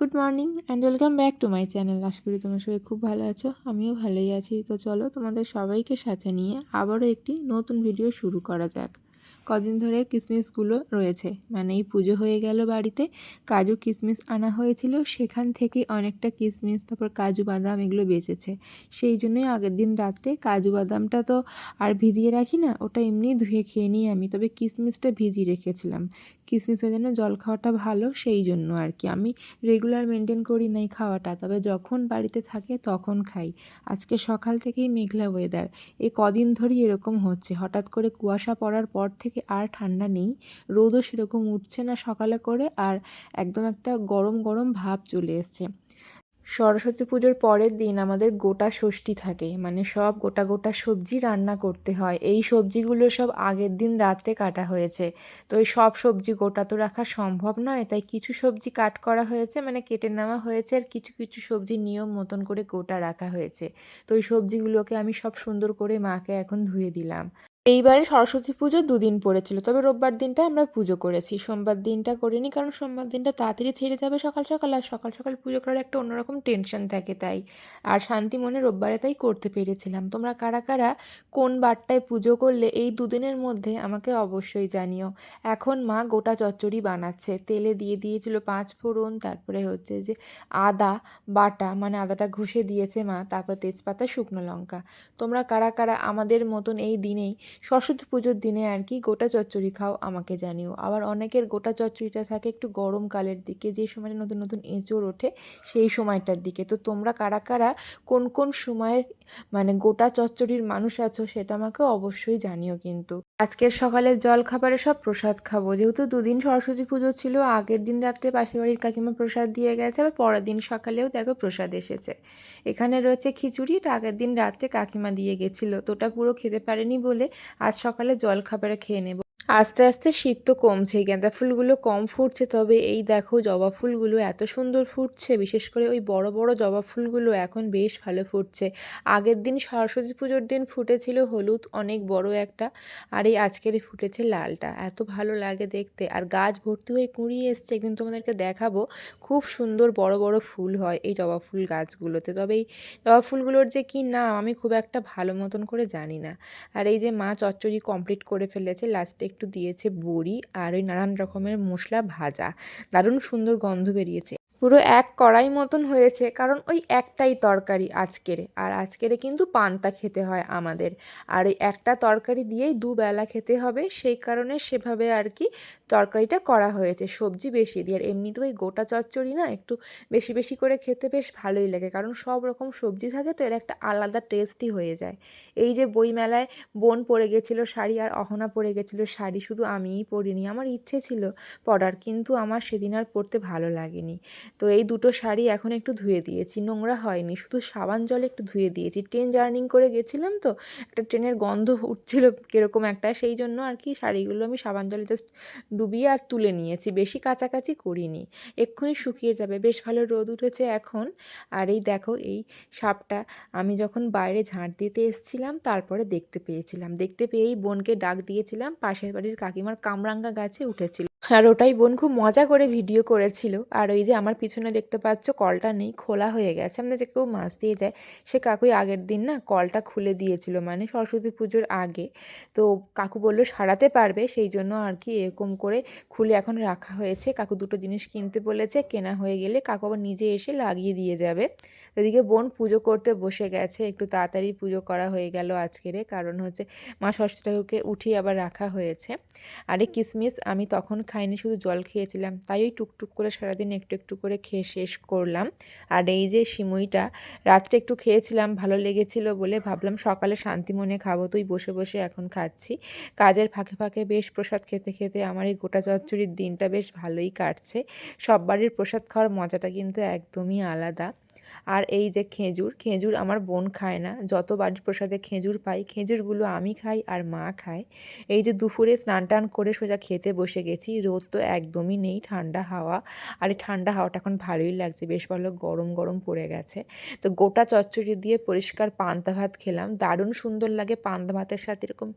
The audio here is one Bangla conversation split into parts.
Good morning and welcome back to my channel. আশা করি তোমরা সবাই খুব ভালো আছো, আমিও ভালোই আছি। তো চলো তোমাদের সবাইকে সাথে নিয়ে আবারও একটি নতুন ভিডিও শুরু করা যাক। কদিন ধরে কিসমিসগুলো রয়েছে, মানে এই পুজো হয়ে গেল, বাড়িতে কাজু কিশমিশ আনা হয়েছিল, সেখান থেকে অনেকটা কিশমিশ তারপর কাজু বাদাম এগুলো বেঁচেছে। সেই জন্যই আগের দিন রাত্রে কাজু বাদামটা তো আর ভিজিয়ে রাখি না, ওটা এমনি ধুয়ে খেয়ে নিই আমি, তবে কিশমিশটা ভিজিয়ে রেখেছিলাম। কিশমিশের জন্য জল খাওয়াটা ভালো, সেই জন্য আর কি আমি রেগুলার মেনটেন করি নাই খাওয়াটা, তবে যখন বাড়িতে থাকে তখন খাই। আজকে সকাল থেকেই মেঘলা ওয়েদার, এই কদিন ধরেই এরকম হচ্ছে, হঠাৎ করে কুয়াশা পড়ার পর থেকে আর ঠান্ডা নেই, রোদও সেরকম উঠছে না সকালে করে, আর একদম একটা গরম গরম ভাব চলে এসছে। সরস্বতী পুজোর পরের দিন আমাদের গোটা ষষ্ঠী থাকে, মানে সব গোটা গোটা সবজি রান্না করতে হয়। এই সবজিগুলো সব আগের দিন রাত্রে কাটা হয়েছে, তো এই সব সবজি গোটা তো রাখা সম্ভব নয়, তাই কিছু সবজি কাট করা হয়েছে, মানে কেটে নেওয়া হয়েছে, আর কিছু কিছু সবজি নিয়ম মতন করে গোটা রাখা হয়েছে। তো এই সবজিগুলোকে আমি সব সুন্দর করে মাকে এখন ধুয়ে দিলাম। এইবারে সরস্বতী পুজো দুদিন পড়েছিল, তবে রোববার দিনটা আমরা পুজো করেছি, সোমবার দিনটা করিনি, কারণ সোমবার দিনটা তাড়াতাড়ি ছেড়ে যাবে সকাল সকাল, আর সকাল সকাল পুজো করার একটা অন্যরকম টেনশন থাকে, তাই আর শান্তি মনে রোববারে তাই করতে পেরেছিলাম। তোমরা কারা কারা কোন বারটায় পুজো করলে এই দুদিনের মধ্যে আমাকে অবশ্যই জানিও। এখন মা গোটা চচ্চড়ি বানাচ্ছে, তেলে দিয়ে দিয়েছিল 5 ফোড়ন, তারপরে হচ্ছে যে আদা বাটা, মানে আদাটা ঘষে দিয়েছে মা, তারপর তেজপাতা শুকনো লঙ্কা। তোমরা কারা কারা আমাদের মতন এই দিনেই সরস্বতী পুজোর দিনে আর কি গোটা চচ্চড়ি খাও আমাকে জানিও। আবার অনেকের গোটা চচ্চড়িটা থাকে একটু গরমকালের দিকে, যে সময়টা নতুন নতুন এঁচোড় ওঠে সেই সময়টার দিকে। তো তোমরা কারা কারা কোন কোন সময়ের মানে গোটা চচ্চড়ির মানুষ আছো সেটা আমাকে অবশ্যই জানিও। কিন্তু আজকের সকালের জল খাবারে সব প্রসাদ খাবো, যেহেতু দুদিন সরস্বতী পুজো ছিল, আগের দিন রাত্রে পাশের বাড়ির কাকিমা প্রসাদ দিয়ে গেছে, আবার পরের দিন সকালেও দেখো প্রসাদ এসেছে। এখানে রয়েছে খিচুড়ি, এটা আগের দিন রাত্রে কাকিমা দিয়ে গেছিলো, তো ওটা পুরো খেতে পারেনি বলে আজ সকালে জল খাবারে খেয়ে নেব। আস্তে আস্তে শীত তো কমছে, গাঁদা ফুলগুলো কম ফুটছে, তবে এই দেখো জবা ফুলগুলো এত সুন্দর ফুটছে, বিশেষ করে ওই বড় বড় জবা ফুলগুলো এখন বেশ ভালো ফুটছে। আগের দিন সরস্বতী পুজোর দিন ফুটেছিল হলুদ অনেক বড় একটা, আর এই আজকেরই ফুটেছে লালটা, এত ভালো লাগে দেখতে, আর গাছ ভর্তি হয়ে কুঁড়িয়ে এসছে, একদিন তোমাদেরকে দেখাবো। খুব সুন্দর বড় বড় ফুল হয় এই জবা ফুল গাছগুলোতে, তবে এই জবা ফুলগুলোর যে কী নাম আমি খুব একটা ভালো মতন করে জানি না। আর এই যে মা চচ্চড়ি কমপ্লিট করে ফেলেছে, লাস্টে একটু দিয়েছে বড়ি আর ওই নানান রকমের মশলা ভাজা, দারুণ সুন্দর গন্ধ বেরিয়েছে, পুরো এক কড়াই মতন হয়েছে, কারণ ওই একটাই তরকারি আজকের, আর আজকের কিন্তু পান্তা খেতে হয় আমাদের, আর ওই একটা তরকারি দিয়েই দুবেলা খেতে হবে, সেই কারণে সেভাবে আর কি তরকারিটা করা হয়েছে, সবজি বেশি দিয়ে। আর এমনিতে ওই গোটা চচ্চড়ি না একটু বেশি বেশি করে খেতে বেশ ভালোই লাগে, কারণ সব রকম সবজি থাকে, তো এর একটা আলাদা টেস্টই হয়ে যায়। এই যে বইমেলায় বোন পরে গেছিলো শাড়ি, আর অহনা পরে গেছিলো শাড়ি, শুধু আমিই পরিনি, আমার ইচ্ছে ছিল পরার, কিন্তু আমার সেদিন আর পরতে ভালো লাগেনি। তো এই দুটো শাড়ি এখন একটু ধুয়ে দিয়েছি, নোংরা হয়নি, শুধু সাবান জলে একটু ধুয়ে দিয়েছি, ট্রেন জার্নিং করে গেছিলাম তো, একটা ট্রেনের গন্ধ উঠছিল কীরকম একটা, সেই জন্য আর কি শাড়িগুলো আমি সাবান জলে জাস্ট ডুবিয়ে আর তুলে নিয়েছি, বেশি কাচাকাচি করিনি, এক্ষুনি শুকিয়ে যাবে, বেশ ভালো রোদ উঠেছে এখন। আর এই দেখো এই সাপটা আমি যখন বাইরে ঝাঁট দিতে এসেছিলাম তারপরে দেখতে পেয়েই বোনকে ডাক দিয়েছিলাম, পাশের বাড়ির কাকিমার কামরাঙ্গা গাছে উঠেছিল, আর ওটাই বোন খুব মজা করে ভিডিও করেছিল। আর ওই যে আমার পিছনে দেখতে পাচ্ছ কলটা নেই, খোলা হয়ে গেছে, আমরা যে কেউ মাছ দিয়ে যায়, সে কাকুই আগের দিন না কলটা খুলে দিয়েছিল, মানে সরস্বতী পুজোর আগে, তো কাকু বললো সারাতে পারবে, সেই জন্য আর কি এরকম করে খুলে এখন রাখা হয়েছে। কাকু দুটো জিনিস কিনতে বলেছে, কেনা হয়ে গেলে কাকু আবার নিজে এসে লাগিয়ে দিয়ে যাবে। এদিকে বোন পুজো করতে বসে গেছে, একটু তাড়াতাড়ি পুজো করা হয়ে গেল আজকেরে, কারণ হচ্ছে মা ষষ্ঠী ঠাকুরকে উঠিয়ে আবার রাখা হয়েছে। আর এই কিশমিশ আমি তখন খাইনি, শুধু জল খেয়েছিলাম, তাই ওই টুকটুক করে সারাদিন একটু একটু করে খেয়ে শেষ করলাম। আর এই যে সিমুইটা রাত্রে একটু খেয়েছিলাম, ভালো লেগেছিল বলে ভাবলাম সকালে শান্তি মনে খাবো, তুই বসে বসে এখন খাচ্ছি। কাজের ফাঁকে ফাঁকে বেশ প্রসাদ খেতে খেতে আমার এই গোটা চচ্চড়ির দিনটা বেশ ভালোই কাটছে। সব বাড়ির প্রসাদ খাওয়ার মজাটা কিন্তু একদমই আলাদা। আর এই যে খেজুর আমার বোন খায় না, যত বাড়ির প্রসাদে খেজুর পাই খেজুরগুলো আমি খাই আর মা খায়। এই যে দুপুরে স্নান টান করে সোজা খেতে বসে গেছি, রোদ তো একদমই নেই, ঠান্ডা হাওয়া, আর এই ঠান্ডা হাওয়াটা এখন ভালোই লাগছে, বেশ ভালো গরম গরম পড়ে গেছে। তো গোটা চচ্চড়ি দিয়ে পরিষ্কার পান্তা ভাত খেলাম, দারুণ সুন্দর লাগে পান্তা ভাতের সাথে এরকম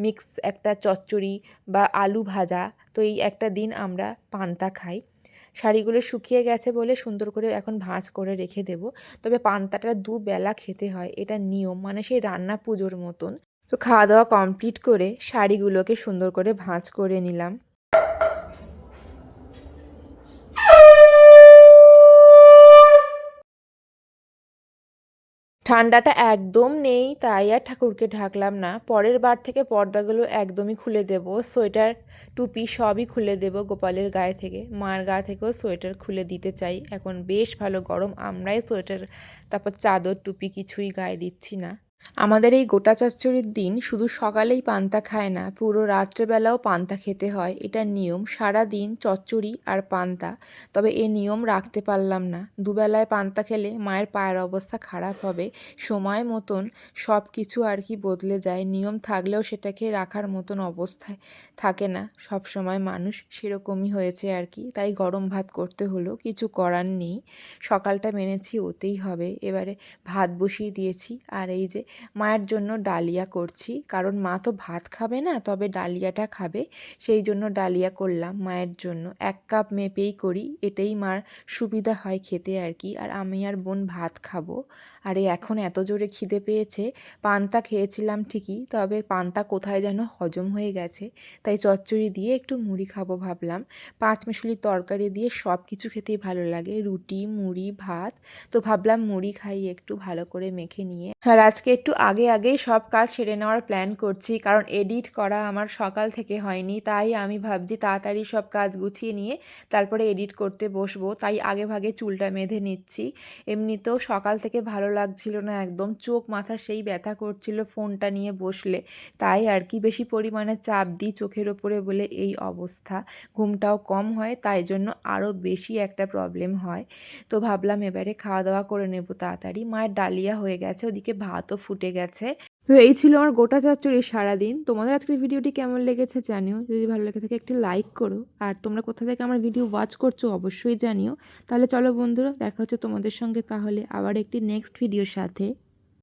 মিক্স একটা চচ্চড়ি বা আলু ভাজা, তো এই একটা দিন আমরা পান্তা খাই। শাড়িগুলো শুকিয়ে গেছে বলে সুন্দর করে এখন ভাঁজ করে রেখে দেব। তবে পান্তাটা দুবেলা খেতে হয়, এটা নিয়ম, মানে সেই রান্না পুজোর মতন। তো খাওয়া দাওয়া কমপ্লিট করে শাড়িগুলোকে সুন্দর করে ভাঁজ করে নিলাম। ঠান্ডাটা একদম নেই, তাই আর ঠাকুরকে ঢাকলাম না। পরের বার থেকে পর্দাগুলো একদমই খুলে দেব, সোয়েটার টুপি সবই খুলে দেব গোপালের গায়ে থেকে। মার গা থেকেও সোয়েটার খুলে দিতে চাই, এখন বেশ ভালো গরম, আমরাই সোয়েটার তারপর চাদর টুপি কিছুই গায়ে দিচ্ছি না। আমাদের এই গোটা চচ্চড়ির দিন শুধু সকালেই পান্তা খায় না, পুরো রাত্রেবেলাও পান্তা খেতে হয়, এটা নিয়ম। সারা দিন চচ্চড়ি আর পান্তা, তবে এ নিয়ম রাখতে পারলাম না। দুবেলায় পান্তা খেলে মায়ের পায়ের অবস্থা খারাপ হবে। সময় মতন সব কিছু আর কি বদলে যায়, নিয়ম থাকলেও সেটাকে রাখার মতন অবস্থায় থাকে না সব সময় মানুষ, সেরকমই হয়েছে আর কি। তাই গরম ভাত করতে হলো, কিছু করার নেই। সকালটা মেনেছি, ওতেই হবে। এবারে ভাত বসিয়ে দিয়েছি, আর এই যে মায়ের জন্য ডালিয়া করছি, কারণ মা তো ভাত খাবে না, তবে ডালিয়াটা খাবে, সেই জন্য ডালিয়া করলাম মায়ের জন্য। 1 কাপ মেপেই করি, এতেই মার সুবিধা হয় খেতে আর কি। আর আমি আর বোন ভাত খাবো। আর এখন এত জোরে খিদে পেয়েছে, পান্তা খেয়েছিলাম ঠিকই, তবে পান্তা কোথায় যেন হজম হয়ে গেছে, তাই চচ্চড়ি দিয়ে একটু মুড়ি খাবো ভাবলাম। 5 মিশালি তরকারি দিয়ে সব কিছু খেতেই ভালো লাগে, রুটি, মুড়ি, ভাত। তো ভাবলাম মুড়ি খাই একটু ভালো করে মেখে নিয়ে। আর আজকে একটু আগেই সব কাজ সেরে নেওয়ার প্ল্যান করছি, কারণ এডিট করা আমার সকাল থেকে হয়নি, তাই আমি ভাবছি তাড়াতাড়ি সব কাজ গুছিয়ে নিয়ে তারপরে এডিট করতে বসবো। তাই আগে ভাগে চুলটা বেঁধে নিচ্ছি। এমনিতেও সকাল থেকে ভালো লাগছিল না একদম, চোখ মাথা সেই ব্যথা করছিল ফোনটা নিয়ে বসলে, তাই আর কি বেশি পরিমাণে চাপ দিই চোখের ওপরে বলে এই অবস্থা। ঘুমটাও কম হয়, তাই জন্য আরও বেশি একটা প্রবলেম হয়। তো ভাবলাম এবারে খাওয়া দাওয়া করে নেব তাড়াতাড়ি। মায়ের ডালিয়া হয়ে গেছে, ওদিকে ভাতও ফুটে গেছে। তো এই ছিল আমার গোটা চচ্চড়ির সারাদিন। তোমাদের আজকের ভিডিওটি কেমন লেগেছে জানিও, যদি ভালো লেগে থাকে একটি লাইক করো, আর তোমরা কোথা থেকে আমার ভিডিও ওয়াচ করছো অবশ্যই জানিও। তাহলে চলো বন্ধুরা, দেখা হচ্ছে তোমাদের সঙ্গে তাহলে আবার একটি নেক্সট ভিডিওর সাথে।